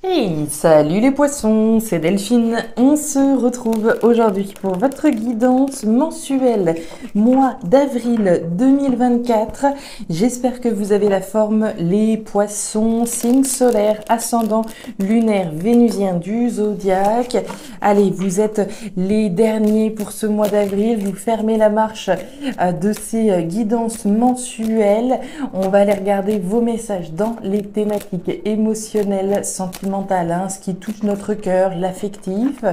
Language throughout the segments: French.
Hey, salut les poissons, c'est Delphine. On se retrouve aujourd'hui pour votre guidance mensuelle, mois d'avril 2024. J'espère que vous avez la forme, les poissons, signe solaire, ascendant, lunaire, vénusien du zodiaque. Allez, vous êtes les derniers pour ce mois d'avril. Vous fermez la marche de ces guidances mensuelles. On va aller regarder vos messages dans les thématiques émotionnelles, sentimentales, ce qui touche notre cœur, l'affectif,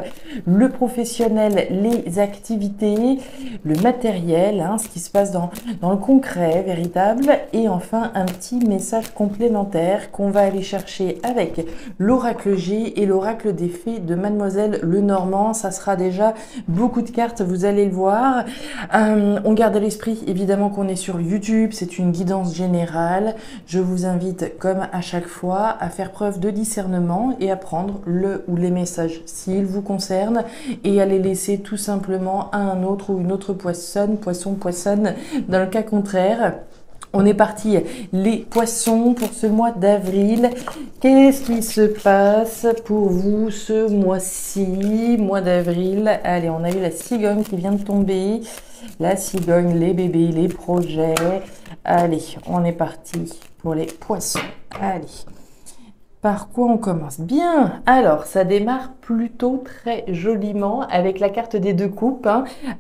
le professionnel, les activités, le matériel, ce qui se passe dans le concret véritable, et enfin un petit message complémentaire qu'on va aller chercher avec l'oracle G et l'oracle des fées de Mademoiselle Lenormand. Ça sera déjà beaucoup de cartes, vous allez le voir. On garde à l'esprit évidemment qu'on est sur YouTube, c'est une guidance générale. Je vous invite comme à chaque fois à faire preuve de discernement et à prendre le ou les messages s'ils vous concernent et à les laisser tout simplement à un autre ou une autre poissonne dans le cas contraire. On est parti les poissons pour ce mois d'avril. Qu'est-ce qui se passe pour vous ce mois-ci, mois d'avril? Allez, on a eu la cigogne qui vient de tomber. La cigogne, les bébés, les projets. Allez, on est parti pour les poissons. Allez. Par quoi on commence? Bien, alors ça démarre plutôt très joliment avec la carte des deux coupes.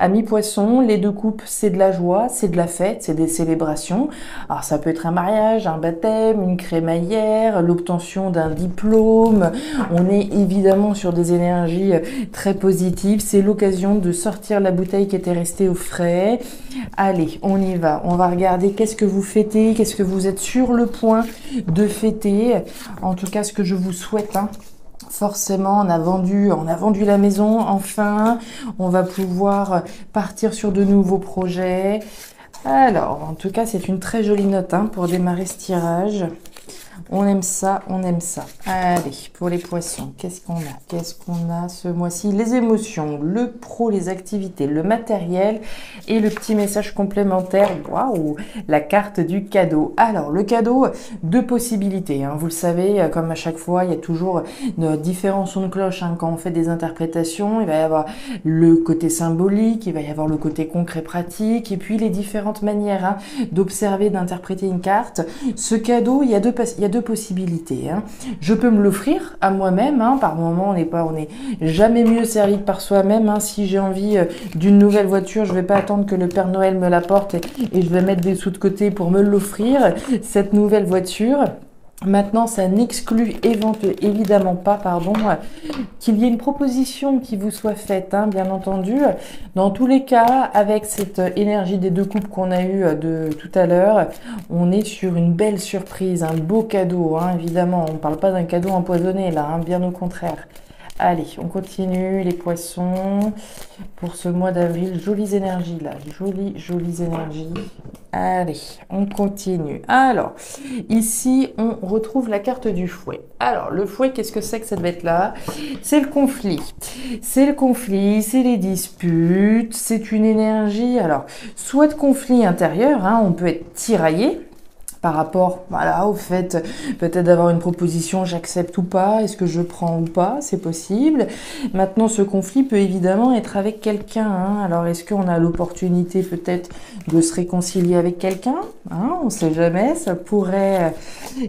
Amis poissons, les deux coupes, c'est de la joie, c'est de la fête, c'est des célébrations. Alors ça peut être un mariage, un baptême, une crémaillère, l'obtention d'un diplôme. On est évidemment sur des énergies très positives. C'est l'occasion de sortir la bouteille qui était restée au frais. Allez, on y va. On va regarder qu'est-ce que vous fêtez, qu'est-ce que vous êtes sur le point de fêter. En tout cas, ce que je vous souhaite, forcément, on a vendu la maison, enfin, on va pouvoir partir sur de nouveaux projets. Alors, en tout cas, c'est une très jolie note pour démarrer ce tirage. On aime ça, on aime ça. Allez, pour les poissons, qu'est-ce qu'on a? Qu'est-ce qu'on a ce mois-ci? Les émotions, le pro, les activités, le matériel et le petit message complémentaire. Waouh, la carte du cadeau. Alors, le cadeau, deux possibilités. Vous le savez, comme à chaque fois, il y a toujours différents sons de cloche quand on fait des interprétations. Il va y avoir le côté symbolique, il va y avoir le côté concret pratique et puis les différentes manières d'observer, d'interpréter une carte. Ce cadeau, il y a deux possibilités. Je peux me l'offrir à moi-même. Par moment, on n'est jamais mieux servi que par soi-même. Si j'ai envie d'une nouvelle voiture, je vais pas attendre que le Père Noël me l'apporte et je vais mettre des sous de côté pour me l'offrir, cette nouvelle voiture. Maintenant, ça n'exclut évidemment pas, qu'il y ait une proposition qui vous soit faite, bien entendu. Dans tous les cas, avec cette énergie des deux coupes qu'on a eue de tout à l'heure, on est sur une belle surprise, un beau cadeau, évidemment. On ne parle pas d'un cadeau empoisonné, là, bien au contraire. Allez, on continue, les poissons, pour ce mois d'avril. Jolies énergies, là, jolies énergies. Allez, on continue. Alors, ici, on retrouve la carte du fouet. Alors, le fouet, qu'est-ce que c'est que cette bête-là? C'est le conflit. C'est le conflit, c'est les disputes, c'est une énergie, alors, soit de conflit intérieur, on peut être tiraillé, par rapport au fait peut-être d'avoir une proposition, j'accepte ou pas, est-ce que je prends ou pas, c'est possible. Maintenant, ce conflit peut évidemment être avec quelqu'un. Alors, est-ce qu'on a l'opportunité peut-être de se réconcilier avec quelqu'un? On ne sait jamais, ça pourrait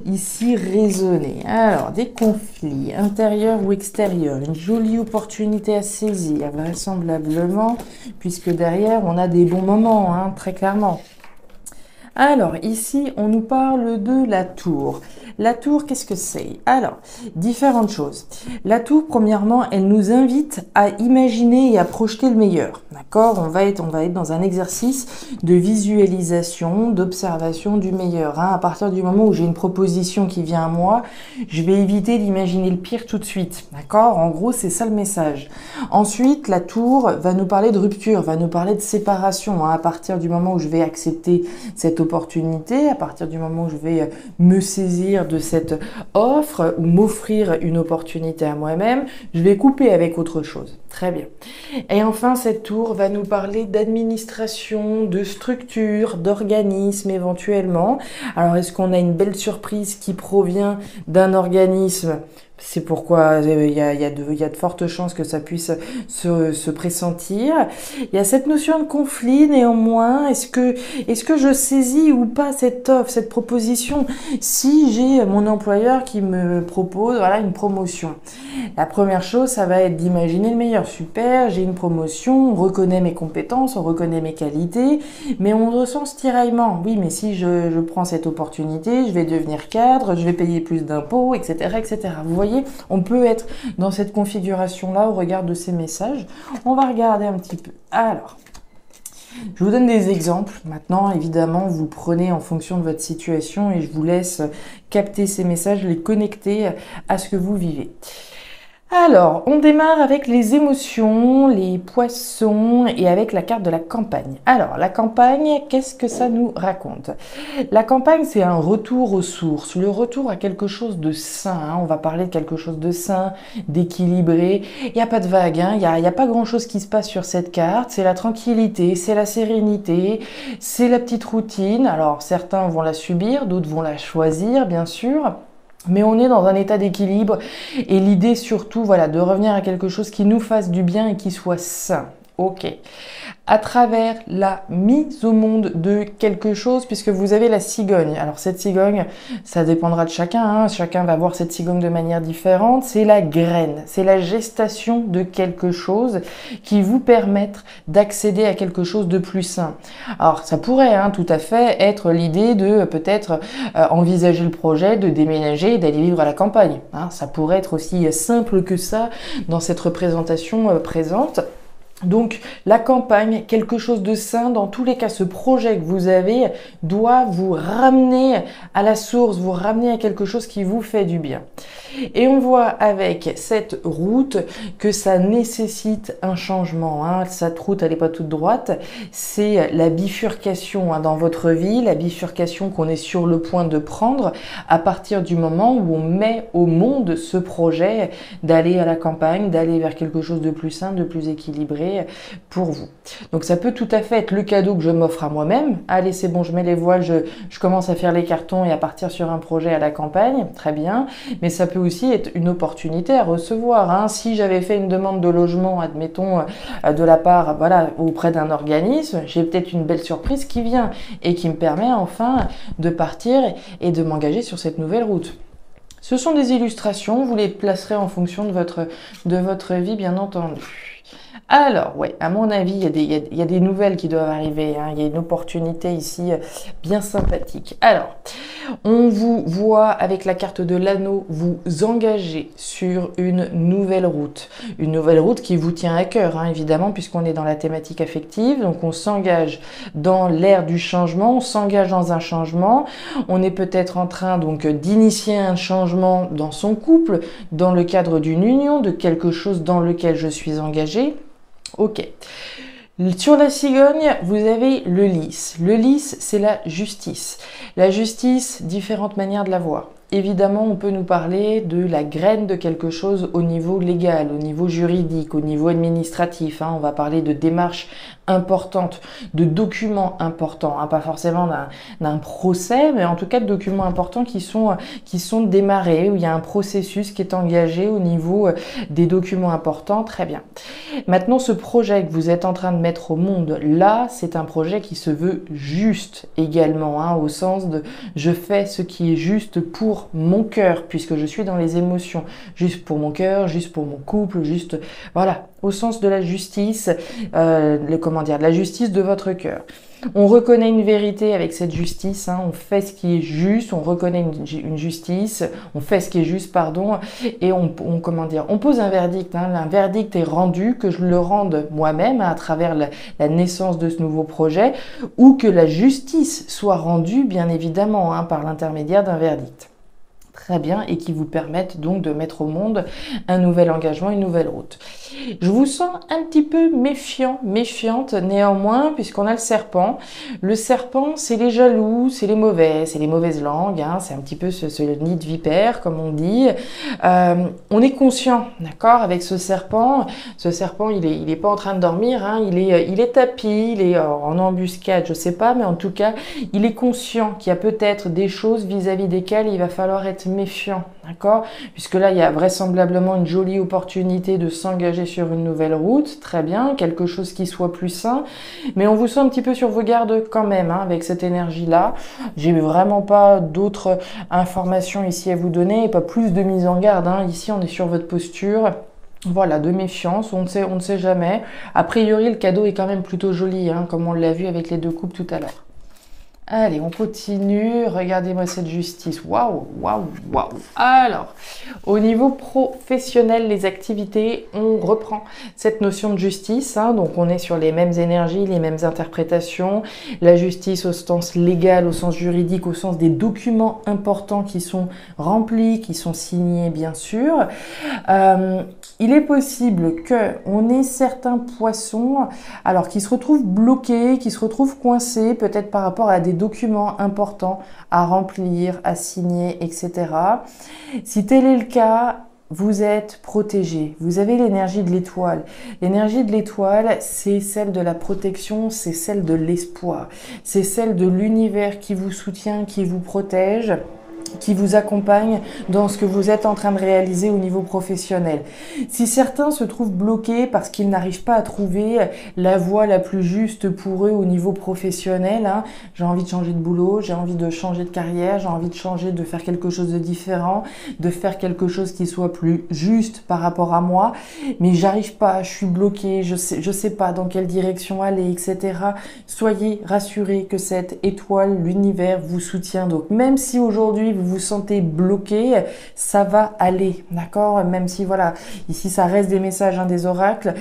ici résonner. Alors, des conflits intérieurs ou extérieurs, une jolie opportunité à saisir, vraisemblablement, puisque derrière, on a des bons moments, très clairement. Alors, ici, on nous parle de la tour. La tour, qu'est-ce que c'est? Alors, différentes choses. La tour, premièrement, elle nous invite à imaginer et à projeter le meilleur. D'accord? On va être dans un exercice de visualisation, d'observation du meilleur. À partir du moment où j'ai une proposition qui vient à moi, je vais éviter d'imaginer le pire tout de suite. D'accord? En gros, c'est ça le message. Ensuite, la tour va nous parler de rupture, va nous parler de séparation. À partir du moment où je vais accepter cette opportunité, à partir du moment où je vais me saisir de cette offre ou m'offrir une opportunité à moi-même, je vais couper avec autre chose. Très bien. Et enfin, cette tour va nous parler d'administration, de structure, d'organisme éventuellement. Alors, est-ce qu'on a une belle surprise qui provient d'un organisme C'est pourquoi il y a de fortes chances que ça puisse se pressentir. Il y a cette notion de conflit néanmoins. Est-ce que je saisis ou pas cette offre, cette proposition si j'ai mon employeur qui me propose voilà, une promotion? La première chose, ça va être d'imaginer le meilleur. Super, j'ai une promotion, on reconnaît mes compétences, on reconnaît mes qualités, mais on ressent ce tiraillement. Oui, mais si je prends cette opportunité, je vais devenir cadre, je vais payer plus d'impôts, etc., etc. Vous voyez, on peut être dans cette configuration-là au regard de ces messages. On va regarder un petit peu. Alors, je vous donne des exemples. Maintenant, évidemment, vous prenez en fonction de votre situation et je vous laisse capter ces messages, les connecter à ce que vous vivez. Alors, on démarre avec les émotions, les poissons et avec la carte de la campagne. Alors, la campagne, qu'est-ce que ça nous raconte? La campagne, c'est un retour aux sources, le retour à quelque chose de sain. Hein. On va parler de quelque chose de sain, d'équilibré. Il n'y a pas de vague, hein. Il y a pas grand-chose qui se passe sur cette carte. C'est la tranquillité, c'est la sérénité, c'est la petite routine. Alors, certains vont la subir, d'autres vont la choisir, bien sûr. Mais on est dans un état d'équilibre et l'idée surtout, voilà, de revenir à quelque chose qui nous fasse du bien et qui soit sain. Ok. À travers la mise au monde de quelque chose, puisque vous avez la cigogne. Alors cette cigogne, ça dépendra de chacun, hein. Chacun va voir cette cigogne de manière différente. C'est la graine, c'est la gestation de quelque chose qui vous permettre d'accéder à quelque chose de plus sain. Alors ça pourrait hein, tout à fait être l'idée de peut-être envisager le projet de déménager et d'aller vivre à la campagne. Hein. Ça pourrait être aussi simple que ça dans cette représentation présente. Donc la campagne, quelque chose de sain, dans tous les cas ce projet que vous avez doit vous ramener à la source, vous ramener à quelque chose qui vous fait du bien. Et on voit avec cette route que ça nécessite un changement. Hein. Cette route elle n'est pas toute droite, c'est la bifurcation hein, dans votre vie, la bifurcation qu'on est sur le point de prendre à partir du moment où on met au monde ce projet d'aller à la campagne, d'aller vers quelque chose de plus sain, de plus équilibré pour vous. Donc ça peut tout à fait être le cadeau que je m'offre à moi-même. Allez, c'est bon, je mets les voiles, je commence à faire les cartons et à partir sur un projet à la campagne. Très bien. Mais ça peut aussi être une opportunité à recevoir. Hein. Si j'avais fait une demande de logement, admettons, de la part, voilà, auprès d'un organisme, j'ai peut-être une belle surprise qui vient et qui me permet enfin de partir et de m'engager sur cette nouvelle route. Ce sont des illustrations, vous les placerez en fonction de votre vie, bien entendu. Alors, ouais, à mon avis, il y a des nouvelles qui doivent arriver. Hein. Il y a une opportunité ici bien sympathique. Alors, on vous voit avec la carte de l'anneau vous engager sur une nouvelle route. Une nouvelle route qui vous tient à cœur, hein, évidemment, puisqu'on est dans la thématique affective. Donc, on s'engage dans l'ère du changement, on s'engage dans un changement. On est peut-être en train donc d'initier un changement dans son couple, dans le cadre d'une union, de quelque chose dans lequel je suis engagée. Ok. Sur la cigogne, vous avez le lys. Le lys, c'est la justice. La justice, différentes manières de la voir. Évidemment, on peut nous parler de la graine de quelque chose au niveau légal, au niveau juridique, au niveau administratif. Hein. On va parler de démarches importantes, de documents importants, hein. Pas forcément d'un procès, mais en tout cas de documents importants qui sont démarrés, où il y a un processus qui est engagé au niveau des documents importants. Très bien. Maintenant, ce projet que vous êtes en train de mettre au monde, là, c'est un projet qui se veut juste également, hein, au sens de je fais ce qui est juste pour mon cœur, puisque je suis dans les émotions, juste pour mon cœur, juste pour mon couple, juste, voilà, au sens de la justice, de la justice de votre cœur. On reconnaît une vérité avec cette justice, hein, on fait ce qui est juste, on reconnaît une justice, on fait ce qui est juste, pardon, et on pose un verdict. Hein, un verdict est rendu, que je le rende moi-même à travers la naissance de ce nouveau projet, ou que la justice soit rendue, bien évidemment, hein, par l'intermédiaire d'un verdict. Très bien, et qui vous permettent donc de mettre au monde un nouvel engagement, une nouvelle route. Je vous sens un petit peu méfiant, méfiante néanmoins, puisqu'on a le serpent. Le serpent, c'est les jaloux, c'est les mauvais, c'est les mauvaises langues, hein, c'est un petit peu ce nid de vipère, comme on dit. On est conscient, d'accord, avec ce serpent. Ce serpent, il est pas en train de dormir, hein, il est tapis, il est en embuscade, je sais pas, mais en tout cas, il est conscient qu'il y a peut-être des choses vis-à-vis desquelles il va falloir être méfiant, d'accord? Puisque là, il y a vraisemblablement une jolie opportunité de s'engager sur une nouvelle route, très bien, quelque chose qui soit plus sain, mais on vous sent un petit peu sur vos gardes quand même, hein, avec cette énergie-là. J'ai vraiment pas d'autres informations ici à vous donner, et pas plus de mise en garde, hein. Ici, on est sur votre posture. Voilà, de méfiance, on ne sait jamais. A priori, le cadeau est quand même plutôt joli, hein, comme on l'a vu avec les deux coupes tout à l'heure. Allez, on continue. Regardez-moi cette justice. Waouh, waouh, waouh. Alors, au niveau professionnel, les activités, on reprend cette notion de justice, hein. Donc, on est sur les mêmes énergies, les mêmes interprétations. La justice au sens légal, au sens juridique, au sens des documents importants qui sont remplis, qui sont signés, bien sûr. Il est possible qu'on ait certains poissons, alors qui se retrouvent bloqués, qui se retrouvent coincés, peut-être par rapport à des documents importants à remplir, à signer, etc. Si tel est le cas, vous êtes protégé. Vous avez l'énergie de l'étoile. L'énergie de l'étoile, c'est celle de la protection, c'est celle de l'espoir. C'est celle de l'univers qui vous soutient, qui vous protège, qui vous accompagne dans ce que vous êtes en train de réaliser au niveau professionnel. Si certains se trouvent bloqués parce qu'ils n'arrivent pas à trouver la voie la plus juste pour eux au niveau professionnel, hein, j'ai envie de changer de boulot, j'ai envie de changer de carrière, j'ai envie de changer, de faire quelque chose de différent, de faire quelque chose qui soit plus juste par rapport à moi, mais j'arrive pas, je suis bloqué, je sais pas dans quelle direction aller, etc. Soyez rassurés que cette étoile, l'univers vous soutient. Donc même si aujourd'hui vous vous sentez bloqué, ça va aller, d'accord? Même si, voilà, ici ça reste des messages, hein, des oracles,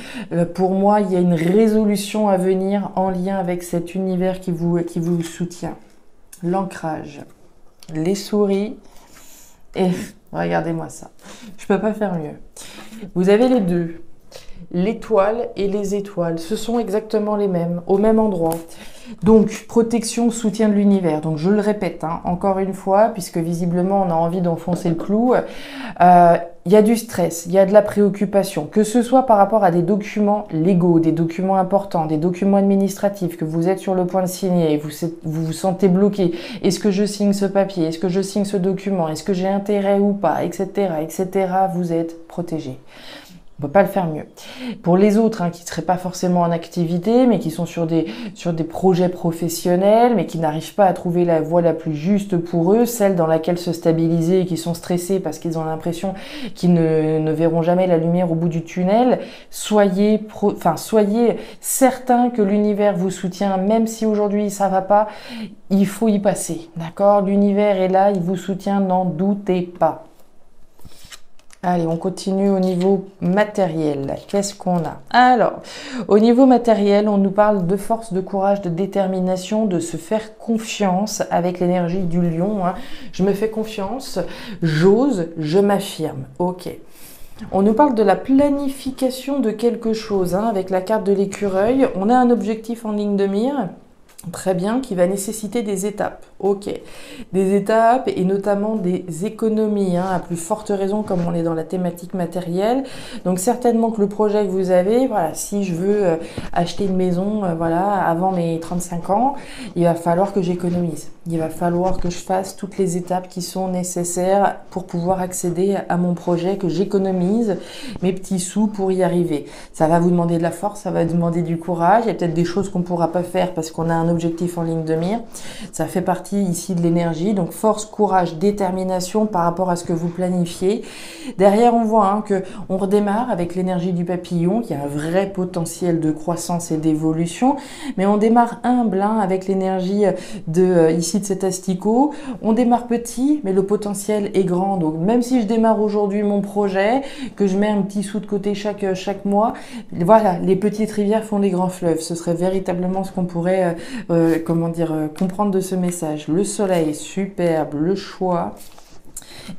pour moi, il y a une résolution à venir en lien avec cet univers qui vous soutient. L'ancrage, les souris, et regardez-moi ça. Je peux pas faire mieux. Vous avez les deux. L'étoile et les étoiles, ce sont exactement les mêmes, au même endroit. Donc, protection, soutien de l'univers. Donc, je le répète, hein, encore une fois, puisque visiblement, on a envie d'enfoncer le clou. Il y a du stress, il y a de la préoccupation, que ce soit par rapport à des documents légaux, des documents importants, des documents administratifs que vous êtes sur le point de signer et vous vous sentez bloqué. Est-ce que je signe ce papier? Est-ce que je signe ce document? Est-ce que j'ai intérêt ou pas? Etc., etc. Vous êtes protégé. On peut pas le faire mieux. Pour les autres, hein, qui ne seraient pas forcément en activité, mais qui sont sur des projets professionnels, mais qui n'arrivent pas à trouver la voie la plus juste pour eux, celle dans laquelle se stabiliser et qui sont stressés parce qu'ils ont l'impression qu'ils ne verront jamais la lumière au bout du tunnel, soyez certains que l'univers vous soutient, même si aujourd'hui ça va pas, il faut y passer, d'accord? L'univers est là, il vous soutient, n'en doutez pas. Allez, on continue au niveau matériel. Qu'est-ce qu'on a? Alors, au niveau matériel, on nous parle de force, de courage, de détermination, de se faire confiance avec l'énergie du lion, hein. Je me fais confiance, j'ose, je m'affirme. Ok. On nous parle de la planification de quelque chose, hein, avec la carte de l'écureuil. On a un objectif en ligne de mire. Très bien, qui va nécessiter des étapes. Ok, des étapes et notamment des économies, hein, à plus forte raison comme on est dans la thématique matérielle. Donc certainement que le projet que vous avez, voilà, si je veux acheter une maison, voilà, avant mes 35 ans, il va falloir que j'économise. Il va falloir que je fasse toutes les étapes qui sont nécessaires pour pouvoir accéder à mon projet, que j'économise mes petits sous pour y arriver. Ça va vous demander de la force, ça va vous demander du courage. Il y a peut-être des choses qu'on ne pourra pas faire parce qu'on a un objectif en ligne de mire. Ça fait partie ici de l'énergie. Donc force, courage, détermination par rapport à ce que vous planifiez. Derrière, on voit, hein, que on redémarre avec l'énergie du papillon, qui a un vrai potentiel de croissance et d'évolution. Mais on démarre humble, hein, avec l'énergie ici de cet asticot. On démarre petit, mais le potentiel est grand. Donc même si je démarre aujourd'hui mon projet, que je mets un petit sou de côté chaque mois, voilà, les petites rivières font les grands fleuves. Ce serait véritablement ce qu'on pourrait comprendre de ce message. Le soleil, superbe, le choix.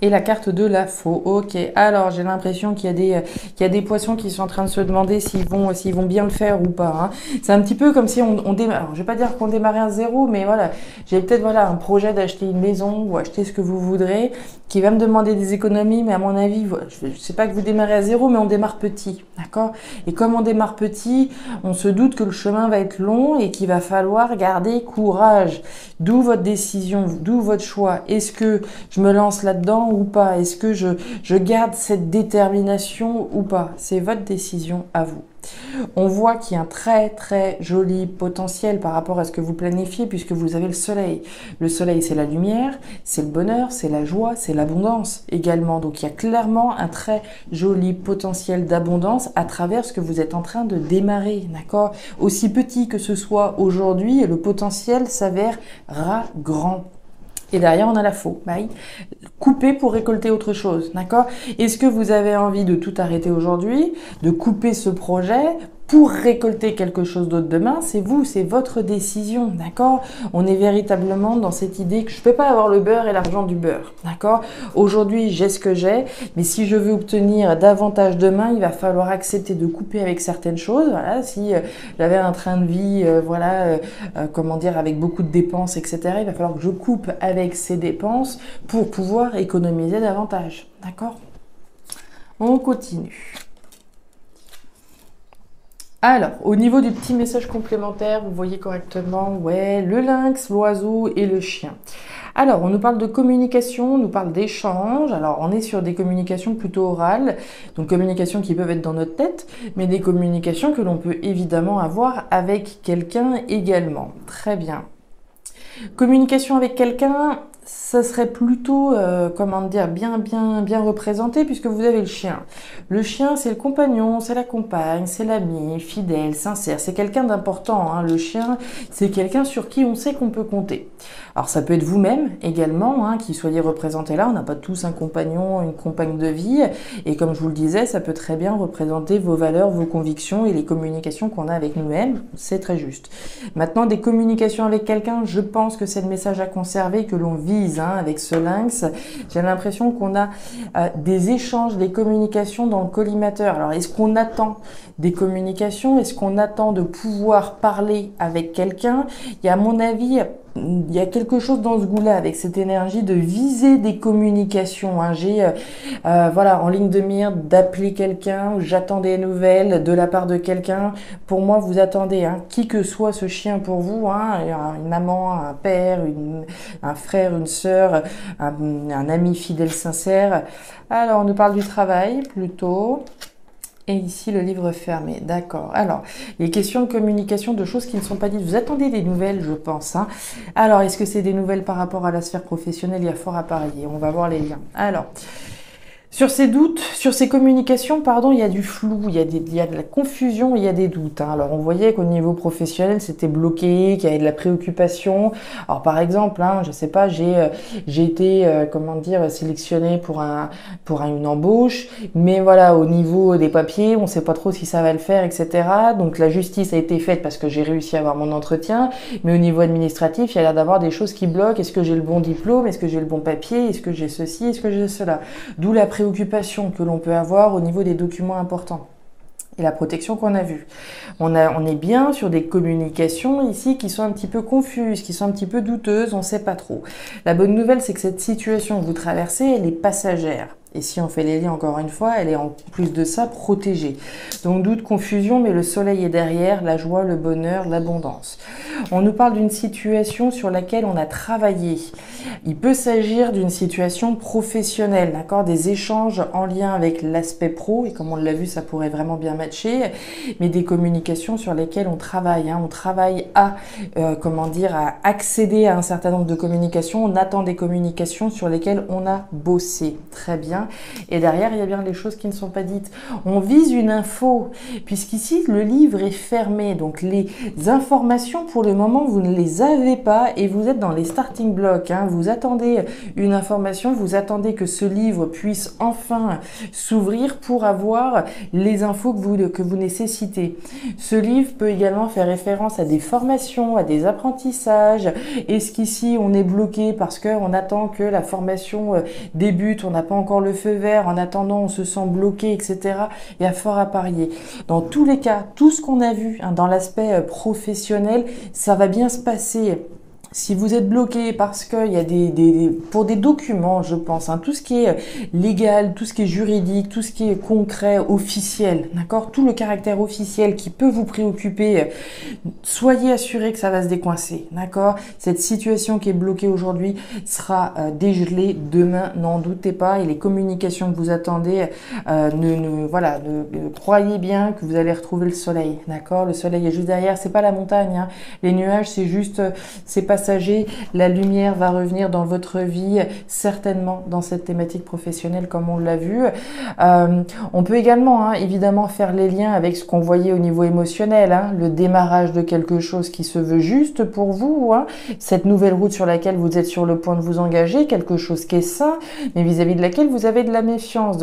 Et la carte de la faux. Ok, alors j'ai l'impression qu'il y a des poissons qui sont en train de se demander s'ils vont bien le faire ou pas, hein. C'est un petit peu comme si on démarre. Alors, je vais pas dire qu'on démarrait à zéro, mais voilà, j'ai peut-être un projet d'acheter une maison ou acheter ce que vous voudrez, qui va me demander des économies, mais à mon avis, voilà, je sais pas que vous démarrez à zéro, mais on démarre petit, d'accord? Et comme on démarre petit, on se doute que le chemin va être long et qu'il va falloir garder courage. D'où votre décision, d'où votre choix. Est-ce que je me lance là-dedans dedans ou pas? Est-ce que je garde cette détermination ou pas? C'est votre décision à vous. On voit qu'il y a un très très joli potentiel par rapport à ce que vous planifiez puisque vous avez le soleil. Le soleil, c'est la lumière, c'est le bonheur, c'est la joie, c'est l'abondance également. Donc il y a clairement un très joli potentiel d'abondance à travers ce que vous êtes en train de démarrer, d'accord? Aussi petit que ce soit aujourd'hui, le potentiel s'avérera grand. Et derrière, on a la faux. Couper pour récolter autre chose, d'accord? Est-ce que vous avez envie de tout arrêter aujourd'hui, de couper ce projet pour récolter quelque chose d'autre demain? C'est vous, c'est votre décision, d'accord? On est véritablement dans cette idée que je peux pas avoir le beurre et l'argent du beurre, d'accord? Aujourd'hui, j'ai ce que j'ai, mais si je veux obtenir davantage demain, il va falloir accepter de couper avec certaines choses. Voilà, si j'avais un train de vie, comment dire, avec beaucoup de dépenses, etc., il va falloir que je coupe avec ces dépenses pour pouvoir économiser davantage, d'accord? On continue. Alors, au niveau du petit message complémentaire, vous voyez correctement, ouais, le lynx, l'oiseau et le chien. Alors, on nous parle de communication, on nous parle d'échange. Alors, on est sur des communications plutôt orales, donc communications qui peuvent être dans notre tête, mais des communications que l'on peut évidemment avoir avec quelqu'un également. Très bien. Communication avec quelqu'un, ça serait plutôt, comment dire, bien représenté puisque vous avez le chien. Le chien, c'est le compagnon, c'est la compagne, c'est l'ami, fidèle, sincère. C'est quelqu'un d'important, hein. Le chien, c'est quelqu'un sur qui on sait qu'on peut compter. Alors, ça peut être vous-même également, hein, qui soyez représenté là. On n'a pas tous un compagnon, une compagne de vie. Et comme je vous le disais, ça peut très bien représenter vos valeurs, vos convictions et les communications qu'on a avec nous-mêmes. C'est très juste. Maintenant, des communications avec quelqu'un, je pense que c'est le message à conserver que l'on vise, hein, avec ce lynx. J'ai l'impression qu'on a des échanges, des communications dans le collimateur. Alors, est-ce qu'on attend des communications? Est-ce qu'on attend de pouvoir parler avec quelqu'un? Il y a, à mon avis, il y a quelque chose dans ce goût-là avec cette énergie de viser des communications, hein. J'ai voilà, en ligne de mire d'appeler quelqu'un, j'attends des nouvelles de la part de quelqu'un. Pour moi, vous attendez, hein, qui que soit ce chien pour vous, hein, une maman, un père, un frère, une sœur, un ami fidèle, sincère. Alors, on nous parle du travail plutôt. Et ici, le livre fermé. D'accord. Alors, les questions de communication, de choses qui ne sont pas dites. Vous attendez des nouvelles, je pense, hein. Alors, est-ce que c'est des nouvelles par rapport à la sphère professionnelle? Il y a fort à parier. On va voir les liens. Alors, sur ces doutes, sur ces communications, pardon, il y a du flou, il y a de la confusion, il y a des doutes, hein. Alors, on voyait qu'au niveau professionnel, c'était bloqué, qu'il y avait de la préoccupation. Alors, par exemple, hein, je sais pas, j'ai été, comment dire, sélectionnée pour une embauche, mais voilà, au niveau des papiers, on sait pas trop si ça va le faire, etc. Donc, la justice a été faite parce que j'ai réussi à avoir mon entretien, mais au niveau administratif, il y a l'air d'avoir des choses qui bloquent. Est-ce que j'ai le bon diplôme? Est-ce que j'ai le bon papier? Est-ce que j'ai ceci? Est-ce que j'ai cela? D'où la préoccupation que l'on peut avoir au niveau des documents importants et la protection qu'on a vue. On est bien sur des communications ici qui sont un petit peu confuses, qui sont un petit peu douteuses, on ne sait pas trop. La bonne nouvelle, c'est que cette situation que vous traversez, elle est passagère. Et si on fait les liens encore une fois, elle est en plus de ça protégée. Donc doute, confusion, mais le soleil est derrière, la joie, le bonheur, l'abondance. On nous parle d'une situation sur laquelle on a travaillé. Il peut s'agir d'une situation professionnelle, d'accord, des échanges en lien avec l'aspect pro, et comme on l'a vu, ça pourrait vraiment bien matcher, mais des communications sur lesquelles on travaille, hein. On travaille à, comment dire, à accéder à un certain nombre de communications, on attend des communications sur lesquelles on a bossé. Très bien. Et derrière, il y a bien les choses qui ne sont pas dites. On vise une info, puisqu'ici, le livre est fermé. Donc, les informations, pour le moment, vous ne les avez pas et vous êtes dans les starting blocks, hein. Vous attendez une information, vous attendez que ce livre puisse enfin s'ouvrir pour avoir les infos que vous nécessitez. Ce livre peut également faire référence à des formations, à des apprentissages. Est-ce qu'ici, on est bloqué parce qu'on attend que la formation débute, on n'a pas encore le feu vert, en attendant on se sent bloqué, etc. Il y a fort à parier. Dans tous les cas, tout ce qu'on a vu, hein, dans l'aspect professionnel, ça va bien se passer. Si vous êtes bloqué parce qu'il y a pour des documents, je pense, hein, tout ce qui est légal, tout ce qui est juridique, tout ce qui est concret, officiel, d'accord, tout le caractère officiel qui peut vous préoccuper, soyez assurés que ça va se décoincer, d'accord. Cette situation qui est bloquée aujourd'hui sera dégelée demain, n'en doutez pas. Et les communications que vous attendez, voilà, croyez bien que vous allez retrouver le soleil, d'accord. Le soleil est juste derrière, c'est pas la montagne, hein. Les nuages, c'est juste, c'est passager. La lumière va revenir dans votre vie, certainement dans cette thématique professionnelle, comme on l'a vu. On peut également, hein, évidemment, faire les liens avec ce qu'on voyait au niveau émotionnel, hein, le démarrage de quelque chose qui se veut juste pour vous, hein, cette nouvelle route sur laquelle vous êtes sur le point de vous engager, quelque chose qui est sain, mais vis-à-vis de laquelle vous avez de la méfiance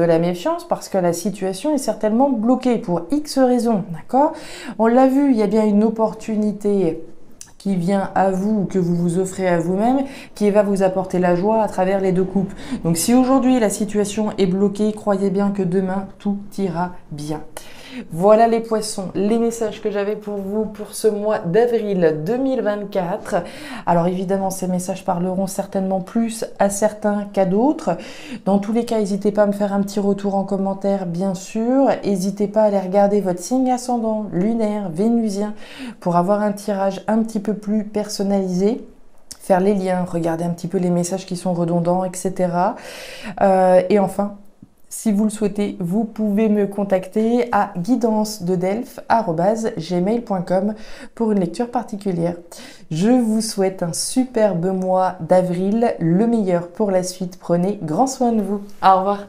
parce que la situation est certainement bloquée pour X raisons, d'accord. On l'a vu, il y a bien une opportunité qui vient à vous ou que vous vous offrez à vous-même, qui va vous apporter la joie à travers les deux coupes. Donc si aujourd'hui la situation est bloquée, croyez bien que demain tout ira bien. Voilà les poissons, les messages que j'avais pour vous pour ce mois d'avril 2024. Alors évidemment, ces messages parleront certainement plus à certains qu'à d'autres. Dans tous les cas, n'hésitez pas à me faire un petit retour en commentaire, bien sûr. N'hésitez pas à aller regarder votre signe ascendant, lunaire, vénusien, pour avoir un tirage un petit peu plus personnalisé. Faire les liens, regarder un petit peu les messages qui sont redondants, etc. Et enfin, si vous le souhaitez, vous pouvez me contacter à guidancededelphes@gmail.com pour une lecture particulière. Je vous souhaite un superbe mois d'avril, le meilleur pour la suite. Prenez grand soin de vous. Au revoir.